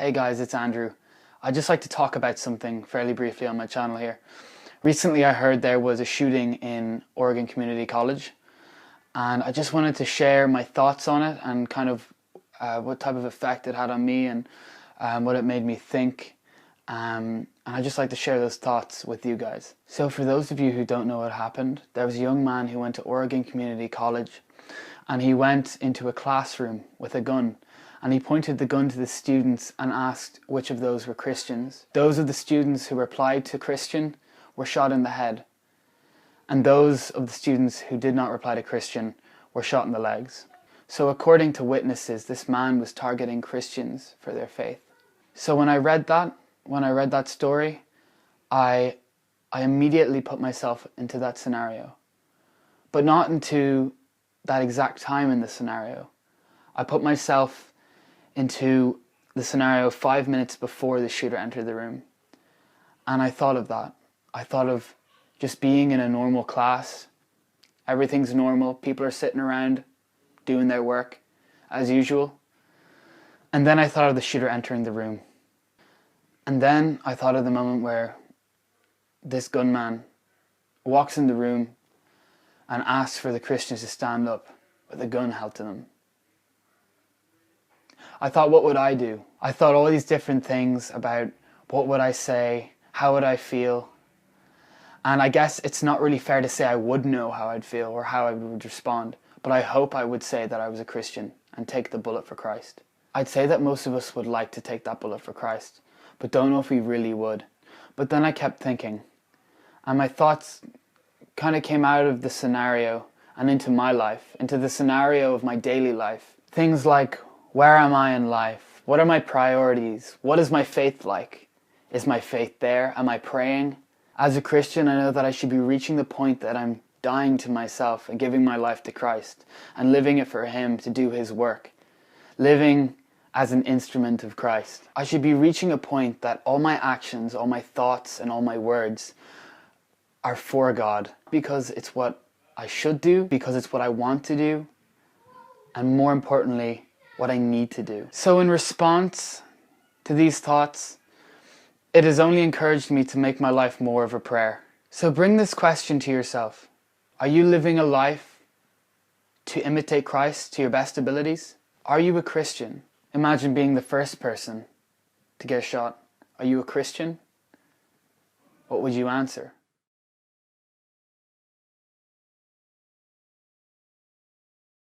Hey guys, it's Andrew. I'd just like to talk about something fairly briefly on my channel here. Recently I heard there was a shooting in Oregon Community College, and I just wanted to share my thoughts on it and kind of what type of effect it had on me and what it made me think. And I'd just like to share those thoughts with you guys. So for those of you who don't know what happened, there was a young man who went to Oregon Community College, and he went into a classroom with a gun, and he pointed the gun to the students and asked which of those were Christians. Those of the students who replied to Christian were shot in the head, and those of the students who did not reply to Christian were shot in the legs. So according to witnesses, this man was targeting Christians for their faith. So when I read that story, I immediately put myself into that scenario, but not into that exact time in the scenario. I put myself into the scenario 5 minutes before the shooter entered the room. And I thought of that. I thought of just being in a normal class. Everything's normal. People are sitting around doing their work as usual. And then I thought of the shooter entering the room. And then I thought of the moment where this gunman walks in the room and asks for the Christians to stand up with a gun held to them. I thought, what would I do? I thought all these different things about what would I say, how would I feel? And I guess it's not really fair to say I would know how I'd feel or how I would respond, but I hope I would say that I was a Christian and take the bullet for Christ. I'd say that most of us would like to take that bullet for Christ, but don't know if we really would. But then I kept thinking, and my thoughts kind of came out of the scenario and into my life, into the scenario of my daily life. Things like, where am I in life? What are my priorities? What is my faith like? Is my faith there? Am I praying? As a Christian, I know that I should be reaching the point that I'm dying to myself and giving my life to Christ and living it for Him to do His work. Living as an instrument of Christ. I should be reaching a point that all my actions, all my thoughts, and all my words are for God, because it's what I should do, because it's what I want to do, and more importantly, what I need to do. So in response to these thoughts, it has only encouraged me to make my life more of a prayer. So bring this question to yourself. Are you living a life to imitate Christ to your best abilities? Are you a Christian? Imagine being the first person to get shot. Are you a Christian? What would you answer?